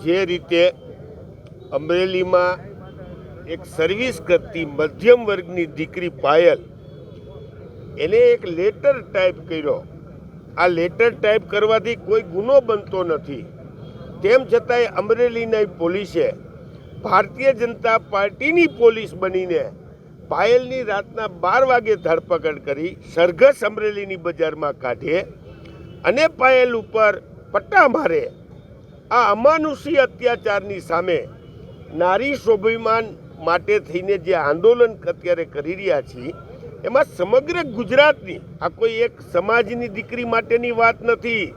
જે રીતે અમરેલીમાં એક સર્વિસ કરતી મધ્યમ વર્ગની દીકરી પાયલ એને એક લેટર ટાઈપ કર્યો. આ લેટર ટાઈપ કરવાથી કોઈ ગુનો બનતો નથી. તેમ છતાંય અમરેલીની પોલીસે ભારતીય જનતા પાર્ટીની પોલીસ બનીને પાયલની રાતના 12 વાગે ધરપકડ કરી સરઘસ અમરેલીની બજારમાં કાઢે અને પાયલ ઉપર પટ્ટા મારે. આ અમાનુષી અત્યાચારની સામે નારી સ્વાભિમાન માટે થઈને જે આંદોલન અત્યારે કરી રહ્યા છીએ એમાં સમગ્ર ગુજરાતની, આ કોઈ એક સમાજની દીકરી માટેની વાત નથી,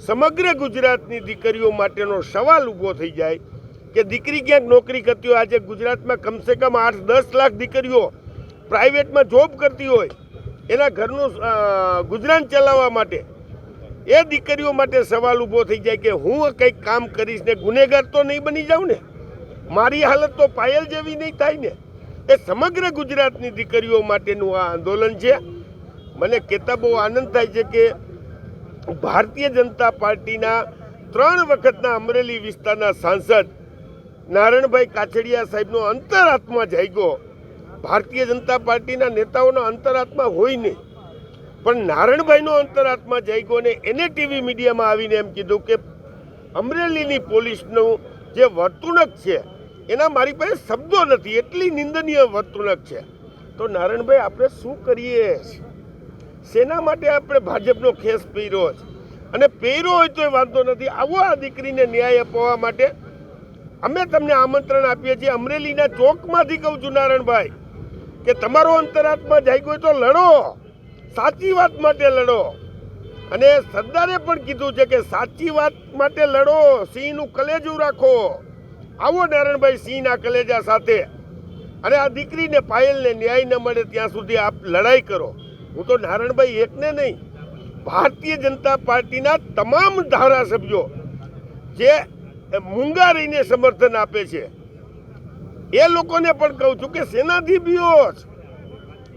સમગ્ર ગુજરાતની દીકરીઓ માટેનો સવાલ ઊભો થઈ જાય કે દીકરી ક્યાંક નોકરી કરતી હોય. આજે ગુજરાતમાં કમસે કમ 8-10 લાખ દીકરીઓ પ્રાઇવેટમાં જોબ કરતી હોય, એના ઘરનું ગુજરાન ચલાવવા માટે એ દીકરીઓ માટે સવાલ ઊભો થઈ જાય કે હું કંઈક કામ કરીશ ને ગુનેગાર તો નહીં બની જાઉં ને, મારી હાલત તો પાયલ જેવી નહીં થાય ને. એ સમગ્ર ગુજરાતની દીકરીઓ માટેનું આ આંદોલન છે. મને કહેતા બહુ આનંદ થાય છે કે ભારતીય જનતા પાર્ટીના 3 વખતના અમરેલી વિસ્તારના સાંસદ નારણભાઈ કાછડિયા સાહેબનો અંતરાત્મા જાગ્યો. ભારતીય જનતા પાર્ટીના નેતાઓનો અંતરાત્મા હોય નહીં, પણ નારણભાઈનો અંતરાત્મા જાગ્યો ને એને ટીવી મીડિયામાં આવીને એમ કીધું કે અમરેલીની પોલીસનું જે વર્તણૂક છે એના મારી પાસે શબ્દો નથી, એટલી નિંદનીય વર્તણૂક છે. તો નારણભાઈ આપણે શું કરીએ? શેના માટે આપણે ભાજપનો ખેસ પહેર્યો છે? અને પહેર્યો હોય તો વાંધો નથી, આવો આ દીકરીને ન્યાય અપાવવા માટે અમે તમને આમંત્રણ આપીએ છીએ. અમરેલીના ચોકમાંથી કહું છું નારણભાઈ કે તમારો અંતરાત્મા જાગ્યો હોય તો લડો, સાચી વાત માટે લડો. અને સરદારે પણ કીધું છે કે સાચી વાત માટે લડો, સિંહનું કલેજું રાખો. આવો નારણભાઈ સિંહના કલેજા સાથે અને આ દીકરીને પાયલને ન્યાય ન મળે ત્યાં સુધી આપ લડાઈ કરો. હું તો નારણભાઈ એકને નહીં, ભારતીય જનતા પાર્ટીના તમામ ધારાસભ્યો જે મૂંગા રહીને સમર્થન આપે છે એ લોકોને પણ કહું છું કે સેનાથી બીઓ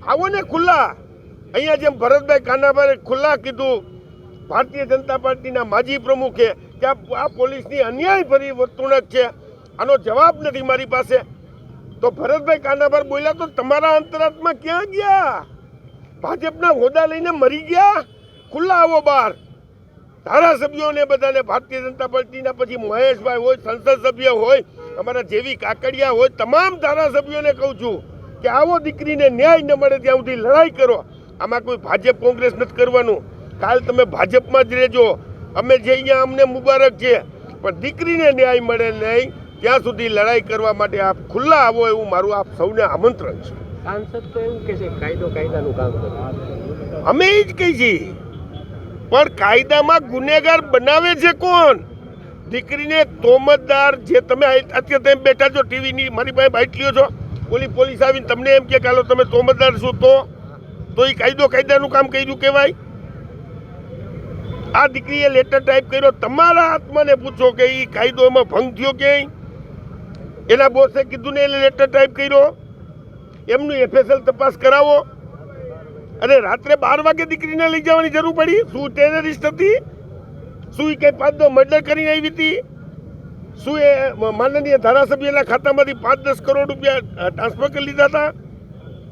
આવો ને ખુલ્લા. અહીંયા જેમ ભરતભાઈ કાનાભાઈએ ખુલ્લા કીધું, ભારતીય જનતા પાર્ટીના માજી પ્રમુખે કે આ પોલીસની અન્યાયભરી વર્તણૂક છે, આનો જવાબ નથી મારી પાસે. તો ભરતભાઈ કાનાભાઈ બોલ્યા તો તમારા અંતરાત્મા ક્યાં ગયા? ભાજપના હોદ્દા લઈને મરી ગયા? ખુલ્લા આવો બહાર. ધારાસભ્યોને બધાને ભારતીય જનતા પાર્ટીના પછી મહેશભાઈ હોય, સંસદ સભ્ય હોય, અમારા જેવી કાકડિયા હોય, તમામ ધારાસભ્યોને કહું છું કે આવો દીકરીને ન્યાય ન મળે ત્યાં સુધી લડાઈ કરો. આમાં કોઈ ભાજપ કોંગ્રેસ નથી કરવાનું. કાલ તમે ભાજપમાં જ રહેજો, અમે જે અહીંયા અમને મુબારક છે, પણ દીકરીને ન્યાય મળે નહીં ત્યાં સુધી લડાઈ કરવા માટે આપ ખુલ્લા આવો એવું મારું આપ સૌને આમંત્રણ છે. સાંસદ તો એવું કહે છે કાયદાનું કામ કરે, અમે એ જ કહી છીએ, પણ કાયદામાં ગુનેગાર બનાવે છે કોણ? દીકરીને તોમતદાર જે તમે અત્યારે તમે બેઠા છો ટીવીની મારી પાસે બાઇટલીઓ છો, પોલીસ આવીને તમને એમ કે ચાલો તમે તોમતદાર છો તો એ કાયદાનું કામ કર્યું કહેવાય? આ દીકરીએ લેટર ટાઈપ કર્યો, તમારા આત્માને પૂછો કે એ કાયદોમાં ભંગ થયો ક્યાંય? એના બોસે કીધું ને એટલે લેટર ટાઈપ કર્યો? એમનું એફએસએલ તપાસ કરાવો. અને રાત્રે 12 વાગે દીકરીને લઈ જવાની જરૂર પડી? શું ટેરરિસ્ટ હતી? શું એ કંઈ 5-10 મર્ડર કરીને આવી હતી? શું એ માનનીય ધારાસભ્યના ખાતામાંથી 5-10 કરોડ રૂપિયા ટ્રાન્સફર કરી લીધા હતા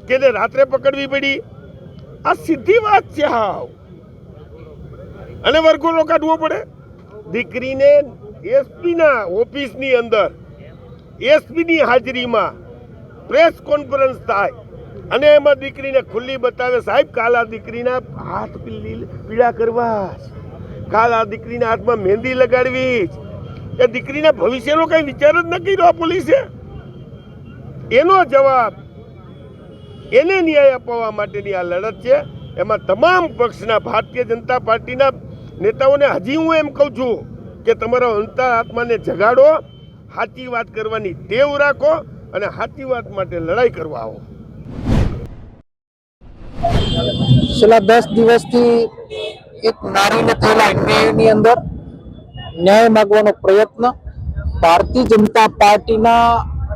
કે એને રાત્રે પકડવી પડી? આ સીધી વાત છે હાવ. અને વરઘોડો કાઢવો પડે. દીકરીને એસપીના ઓફિસની અંદર એસપીની હાજરીમાં પ્રેસ કોન્ફરન્સ થાય અને એમાં દીકરીને ખુલ્લી બતાવે, સાહેબ કાલ આ દીકરીના હાથ પીળા કરવા, કાલ આ દીકરીના હાથમાં મહેંદી લગાડવી, એ દીકરીના ભવિષ્યનો કઈ વિચાર જ ન કર્યો આ પોલીસે. એનો જવાબ, એને ન્યાય અપાવવા માટેની આ લડત છે. એમાં તમામ પક્ષના ભારતીય જનતા પાર્ટીના નેતાઓને હજી હું એમ કહું છું કે તમારા અંતરાત્માને જગાડો, સાચી વાત કરવાની ટેવ રાખો અને સાચી વાત માટે લડાઈ કરવા આવો. છેલ્લા 10 દિવસથી એક નારીને થયેલા અન્યાયની અંદર ન્યાય માગવાનો પ્રયત્ન ભારતીય જનતા પાર્ટીના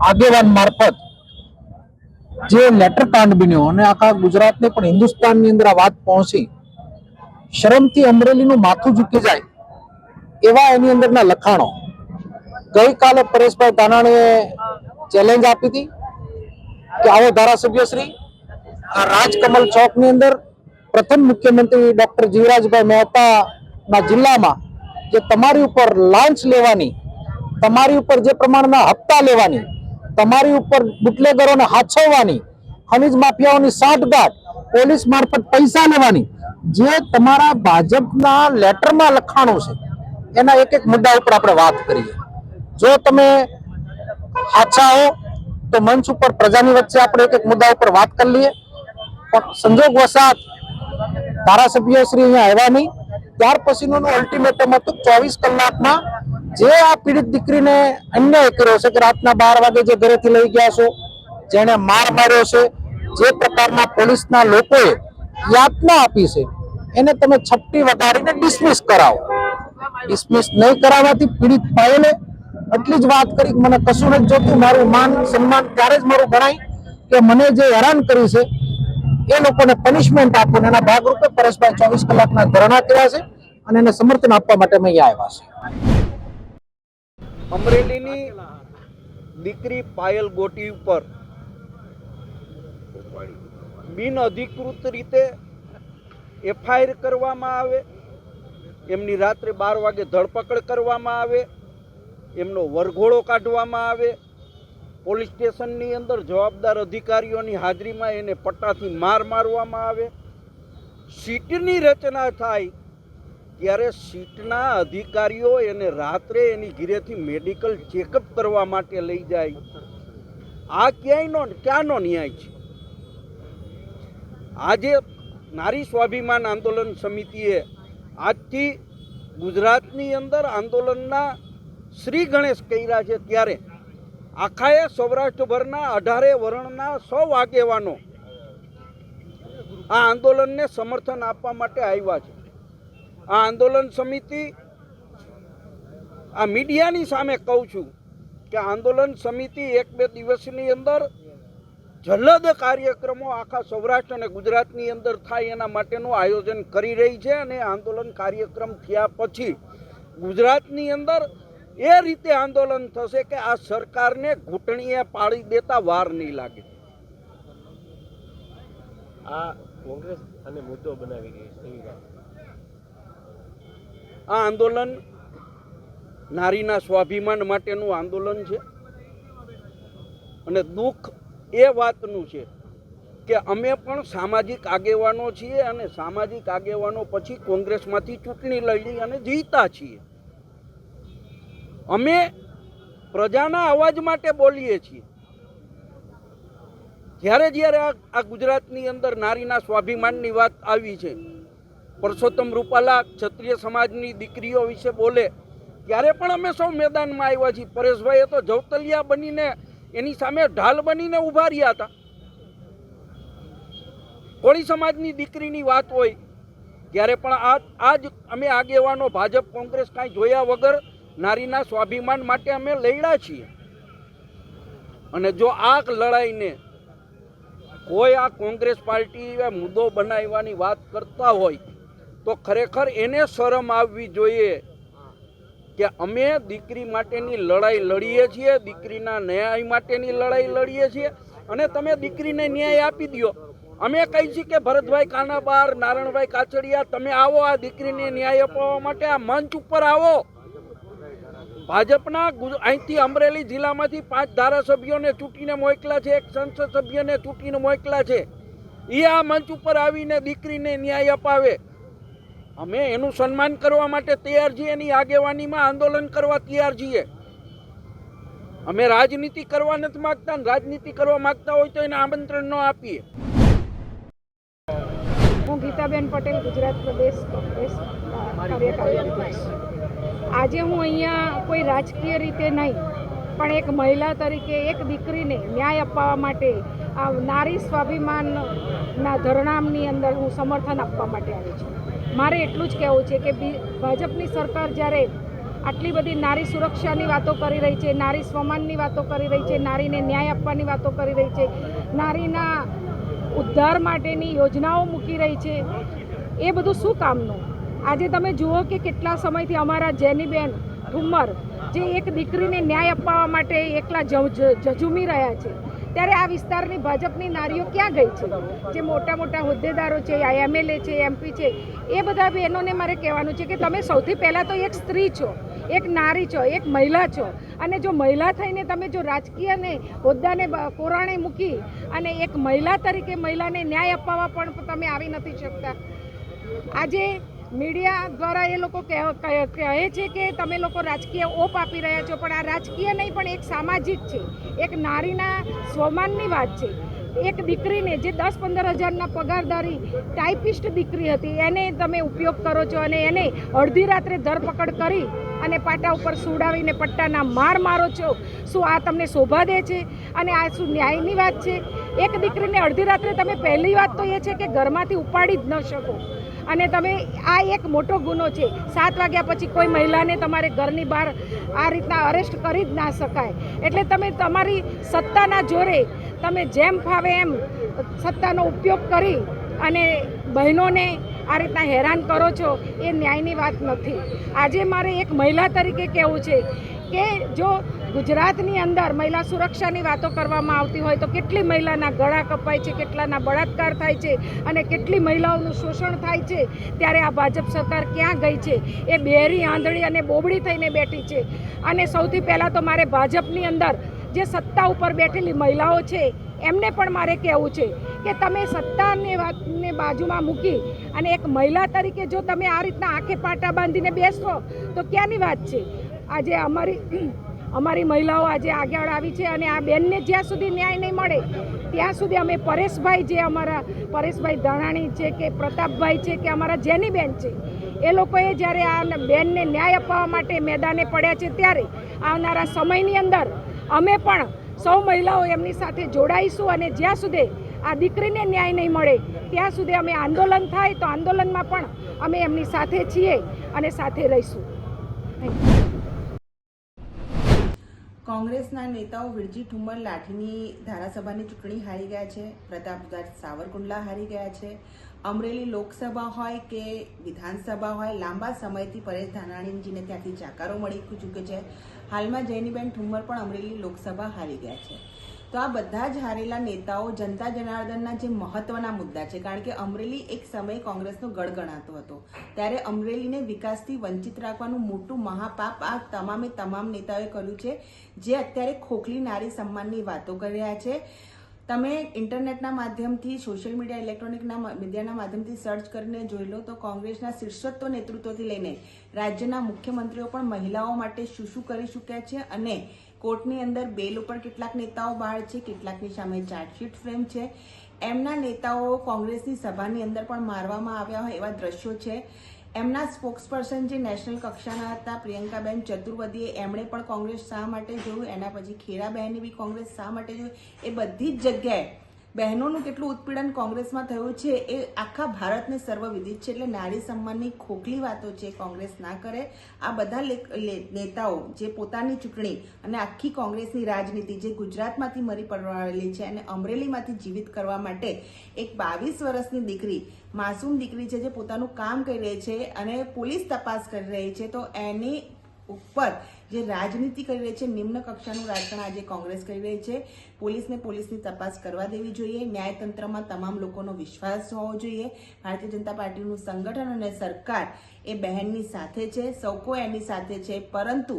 આગેવાન મારફત જે લેટર કાંડ બન્યો અને આખા ગુજરાતને પણ હિન્દુસ્તાનની અંદર આ વાત પહોંચી, શરમથી અમરેલીનું માથું ઝૂકી જાય એવા એની અંદરના લખાણો ગઈકાલે પરેશભાઈ ધાનાણીએ ચેલેન્જ આપી હતી કે આવો ધારાસભ્ય શ્રી આ રાજકમલ ચોકની અંદર પ્રથમ મુખ્યમંત્રી ડોક્ટર જીવરાજભાઈ મહેતાના જિલ્લામાં જે તમારી ઉપર લાંચ લેવાની, તમારી ઉપર જે પ્રમાણના હપ્તા લેવાની, તમારી ઉપર બુટલેગરોને હાથસવવાની, ખનીજ માફિયાઓની સાંઠગાંઠ, પોલીસ મારફત પૈસા લેવાની, જે તમારા ભાજપના લેટરમાં લખાણું છે એના એક એક મુદ્દા ઉપર આપણે વાત કરીએ. જો તમે સાચા હો તો મંચ ઉપર પ્રજાની વચ્ચે આપણે એક એક મુદ્દા ઉપર વાત કરી લઈએ. પણ સંજોગ વસાત ધારાસભ્ય શ્રી અહીંયા આવ્યા નહીં. ત્યાર પછીનું અલ્ટિમેટમ હતું 24 કલાકમાં જે આ પીડિત દીકરીને અન્યાય કર્યો છે કે રાતના 12 વાગે જે ઘરેથી લઈ ગયા છો, જેને માર માર્યો છે, જે પ્રકારના પોલીસના લોકોએ યાતના આપી છે, એને તમે છપટી વટાડીને ડિસમિસ કરાવો. ડિસમિસ નહીં કરાવવાથી પીડિત પાયલે એટલી જ વાત કરી, મને કશું નથી જોતું, મારું માન સન્માન ત્યારે જ મારું ગણાય કે મને જે હેરાન કરી છે એ લોકોને પનિશમેન્ટ આપો. એના ભાગરૂપે પરેશભાઈ 24 કલાકના ધરણા કર્યા છે અને એને સમર્થન આપવા માટે અમે અહીંયા આવ્યા છે. અમરેલીની દીકરી પાયલ ગોટી ઉપર બિન અધિકૃત રીતે એફઆઈઆર કરવામાં આવે, એમની રાત્રે 12 વાગે ધરપકડ કરવામાં આવે, એમનો વરઘોડો કાઢવામાં આવે, પોલીસ સ્ટેશનની અંદર જવાબદાર અધિકારીઓની હાજરીમાં એને પટ્ટાથી મારવામાં આવે. સીટની રચના થાય ત્યારે સીટના અધિકારીઓ એને રાત્રે એની ઘરેથી મેડિકલ ચેકઅપ કરવા માટે લઈ જાય. આ ક્યાંનો ન્યાય છે? આજે નારી સ્વાભિમાન આંદોલન સમિતિએ આજથી ગુજરાતની અંદર આંદોલનના શ્રી ગણેશ કર્યા છે, ત્યારે આખાએ સૌરાષ્ટ્રભરના 18 વર્ણના 100 આગેવાનો આ આંદોલનને સમર્થન આપવા માટે આવ્યા છે. આ આંદોલન સમિતિ, આ મીડિયાની સામે કહું છું કે આંદોલન સમિતિ 1-2 દિવસની અંદર જલદ કાર્યક્રમો આખા સૌરાષ્ટ્ર અને ગુજરાતની અંદર થાય એના માટેનું આયોજન કરી રહી છે. અને આંદોલન કાર્યક્રમ થયા પછી ગુજરાતની અંદર એ રીતે આંદોલન થશે કે આ સરકારને ઘૂંટણીએ પાડી દેતા વાર નહીં લાગે. આ કોંગ્રેસ અને મુદ્દો બનાવી ગઈ છે એવી વાત. આ આંદોલન નારીના સ્વાભિમાન માટેનું આંદોલન છે અને દુઃખ એ વાતનું છે કે અમે પણ સામાજિક આગેવાનો છીએ અને સામાજિક આગેવાનો પછી કોંગ્રેસમાંથી ચૂંટણી લડી અને જીતા છીએ. અમે પ્રજાના અવાજ માટે બોલીએ છીએ. જ્યારે જ્યારે આ ગુજરાતની અંદર નારીના સ્વાભિમાનની વાત આવી છે, પરસોત્તમ રૂપાલા ક્ષત્રિય સમાજની દીકરીઓ વિશે બોલે, ત્યારે પણ અમે સૌ મેદાનમાં આવ્યા છીએ. પરેશભાઈએ તો જવતલિયા બનીને એની સામે ઢાલ બનીને ઊભા રહ્યા હતા. કોળી સમાજની દીકરીની વાત હોય ત્યારે પણ આજ અમે આગેવાનો ભાજપ કોંગ્રેસ કાંઈ જોયા વગર નારીના સ્વાભિમાન માટે અમે લડ્યા છીએ. અને જો આ લડાઈને કોઈ આ કોંગ્રેસ પાર્ટી મુદ્દો બનાવવાની વાત કરતા હોય તો ખરેખર એને શરમ આવવી જોઈએ કે અમે દીકરી માટેની લડાઈ લડીએ છીએ, દીકરીના ન્યાય માટેની લડાઈ લડીએ છીએ અને તમે દીકરીને ન્યાય આપી દો. અમે કહી છીએ કે ભરતભાઈ કાનાબાર, નારણભાઈ કાછડિયા, તમે આવો આ દીકરીને ન્યાય અપાવવા માટે આ મંચ ઉપર આવો. ભાજપના અહીંથી અમરેલી જિલ્લામાંથી 5 ધારાસભ્યોને ચૂંટીને મોકલા છે, 1 સંસદ સભ્યને ચૂંટીને મોકલા છે. એ આ મંચ ઉપર આવીને દીકરીને ન્યાય અપાવે. અમે એનું સન્માન કરવા માટે તૈયાર છીએ, એની આગેવાનીમાં આંદોલન કરવા તૈયાર છીએ. અમે રાજનીતિ કરવા નથી માગતા, રાજનીતિ કરવા માગતા હોય તો એને આમંત્રણ ન આપીએ. હું ગીતાબેન પટેલ, ગુજરાત પ્રદેશ કોંગ્રેસ કાર્યકારી અધ્યક્ષ. આજે હું અહીંયા કોઈ રાજકીય રીતે નહીં પણ એક મહિલા તરીકે એક દીકરીને ન્યાય અપાવવા માટે આ નારી સ્વાભિમાનના ધરણાની અંદર હું સમર્થન આપવા માટે આવી છું. મારે એટલું જ કહેવું છે કે ભાજપની સરકાર જ્યારે આટલી બધી નારી સુરક્ષાની વાતો કરી રહી છે, નારી સ્વમાનની વાતો કરી રહી છે, નારીને ન્યાય આપવાની વાતો કરી રહી છે, નારીના ઉદ્ધાર માટેની યોજનાઓ મૂકી રહી છે, એ બધું શું કામનું? આજે તમે જુઓ કે કેટલા સમયથી અમારા જેનીબેન ઠુમ્મર જે એક દીકરીને ન્યાય અપાવવા માટે એકલા ઝઝૂમી રહ્યા છે, ત્યારે આ વિસ્તારની ભાજપની નારીઓ ક્યાં ગઈ છે? જે મોટા મોટા હોદ્દેદારો છે, MLA છે, MP છે, એ બધા બહેનોને મારે કહેવાનું છે કે તમે સૌથી પહેલાં તો એક સ્ત્રી છો, એક નારી છો, એક મહિલા છો, અને જો મહિલા થઈને તમે જો રાજકીય ને હોદ્દાને કોરાણે મૂકી અને એક મહિલા તરીકે મહિલાને ન્યાય અપાવવા પણ તમે આવી નથી શકતા. આજે મીડિયા દ્વારા એ લોકો કહે છે કે તમે લોકો રાજકીય ઓપ આપી રહ્યા છો, પણ આ રાજકીય નહીં પણ એક સામાજિક છે, એક નારીના સ્વમાનની વાત છે. એક દીકરીને જે 10-15 હજારના પગારદારી ટાઈપિસ્ટ દીકરી હતી એને તમે ઉપયોગ કરો છો અને એને અડધી રાત્રે ધરપકડ કરી અને પાટા ઉપર સુડાવીને પટ્ટાના માર મારો છો. શું આ તમને શોભા દે છે? અને આ શું ન્યાયની વાત છે? એક દીકરીને અડધી રાત્રે તમે પહેલી વાત તો એ છે કે ઘરમાંથી ઉપાડી જ ન શકો, અને તમે આ એક મોટો ગુનો છે. 7 વાગ્યા પછી કોઈ મહિલાને તમારે ઘરની બહાર આ રીતના અરેસ્ટ કરી જ ના શકાય. એટલે તમે તમારી સત્તાના જોરે તમે જેમ ફાવે એમ સત્તાનો ઉપયોગ કરી અને બહેનોને આ રીતના હેરાન કરો છો, એ ન્યાયની વાત નથી. આજે મારે એક મહિલા તરીકે કહેવું છે કે જો ગુજરાતની અંદર મહિલા સુરક્ષાની વાતો કરવામાં આવતી હોય તો કેટલી મહિલાના ગળા કપાય છે, કેટલાના બળાત્કાર થાય છે અને કેટલી મહિલાઓનું શોષણ થાય છે, ત્યારે આ ભાજપ સરકાર ક્યાં ગઈ છે? એ બેરી આંધળી અને બોબડી થઈને બેઠી છે. અને સૌથી પહેલાં તો મારે ભાજપની અંદર જે સત્તા ઉપર બેઠેલી મહિલાઓ છે એમને પણ મારે કહેવું છે કે તમે સત્તાની વાતને બાજુમાં મૂકી અને એક મહિલા તરીકે જો તમે આ રીતના આંખે પાટા બાંધીને બેસો તો ક્યાંની વાત છે? આજે અમારી મહિલાઓ આજે આગળ આવી છે અને આ બેનને જ્યાં સુધી ન્યાય નહીં મળે ત્યાં સુધી અમે પરેશભાઈ, જે અમારા પરેશભાઈ ધાણાણી છે કે પ્રતાપભાઈ છે કે અમારા જેનીબેન છે, એ લોકોએ જ્યારે આ બેનને ન્યાય અપાવવા માટે મેદાને પડ્યા છે, ત્યારે આવનારા સમયની અંદર અમે પણ સૌ મહિલાઓ એમની સાથે જોડાઈશું અને જ્યાં સુધી આ દીકરીને ન્યાય નહીં મળે ત્યાં સુધી અમે આંદોલન થાય તો આંદોલનમાં પણ અમે એમની સાથે છીએ અને સાથે રહીશું. કોંગ્રેસના નેતાઓ વિરજી ઠુમ્મર લાઠીની ધારાસભાની ચૂંટણી હારી ગયા છે, પ્રતાપગઢ સાવરકુંડલા હારી ગયા છે, અમરેલી લોકસભા હોય કે વિધાનસભા હોય લાંબા સમયથી પરેશ ધાનાણીજીને ત્યાંથી જાકારો મળી ચૂક્યો છે. હાલમાં જૈનીબેન ઠુમ્મર પણ અમરેલી લોકસભા હારી ગયા છે. તો આ બધા જ હારેલા નેતાઓ જનતા જનાર્દનના જે મહત્વના મુદ્દા છે, કારણ કે અમરેલી એક સમયે કોંગ્રેસનો ગઢ ગણાતો હતો, ત્યારે અમરેલીને વિકાસથી વંચિત રાખવાનું મોટું મહાપાપ આ તમામ નેતાઓએ કર્યું છે, જે અત્યારે ખોખલી નારી સન્માનની વાતો કરી રહ્યા છે. તમે ઇન્ટરનેટના માધ્યમથી, સોશિયલ મીડિયા, ઇલેક્ટ્રોનિકના મીડિયાના માધ્યમથી સર્ચ કરીને જોઈ લો તો કોંગ્રેસના શીર્ષસ્થ નેતૃત્વથી લઈને રાજ્યના મુખ્યમંત્રીઓ પણ મહિલાઓ માટે શું કરી ચૂક્યા છે, અને કોર્ટની અંદર બેલ ઉપર કેટલાક નેતાઓ બહાર છે, કેટલાકની સામે ચાર્જશીટ ફ્રેમ છે. એમના નેતાઓ કોંગ્રેસની સભાની અંદર પણ મારવામાં આવ્યા હોય એવા દ્રશ્યો છે. એમના સ્પોક્સપર્સન જે નેશનલ કક્ષાના હતા પ્રિયંકાબેન ચતુર્વેદીએ એમણે પણ કોંગ્રેસ શા માટે જોયું, એના પછી ખેરાબહેને બી કોંગ્રેસ શા માટે જોયું, એ બધી જ જગ્યાએ બહેનોનું કેટલું ઉત્પીડન કોંગ્રેસમાં થયું છે એ આખા ભારતને સર્વવિદિત છે. એટલે નારી સન્માનની ખોખલી વાતો છે કોંગ્રેસ ના કરે. આ બધા નેતાઓ જે પોતાની ચૂંટણી અને આખી કોંગ્રેસની રાજનીતિ જે ગુજરાતમાંથી મરી પડવાયેલી છે અને અમરેલીમાંથી જીવિત કરવા માટે એક 22 વર્ષની દીકરી, માસૂમ દીકરી છે જે પોતાનું કામ કરી રહી છે અને પોલીસ તપાસ કરી રહી છે, તો એની ઉપર જે રાજનીતિ કરી રહી છે, નિમ્ન કક્ષાનું રાજકારણ આજે કોંગ્રેસ કરી રહી છે. પોલીસની તપાસ કરવા દેવી જોઈએ. ન્યાયતંત્રમાં તમામ લોકોનો વિશ્વાસ હોવો જોઈએ. ભારતીય જનતા પાર્ટીનું સંગઠન અને સરકાર એ બહેનની સાથે છે, સૌ કોઈ એની સાથે છે, પરંતુ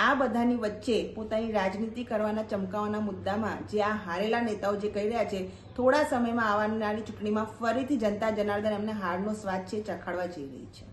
આ બધાની વચ્ચે પોતાની રાજનીતિ કરવાના ચમકાવાના મુદ્દામાં જે આ હારેલા નેતાઓ જે કહી રહ્યા છે, થોડા સમયમાં આવનારી ચૂંટણીમાં ફરીથી જનતા જનાર્દન એમને હારનો સ્વાદ છે ચખાડવા જઈ રહી છે.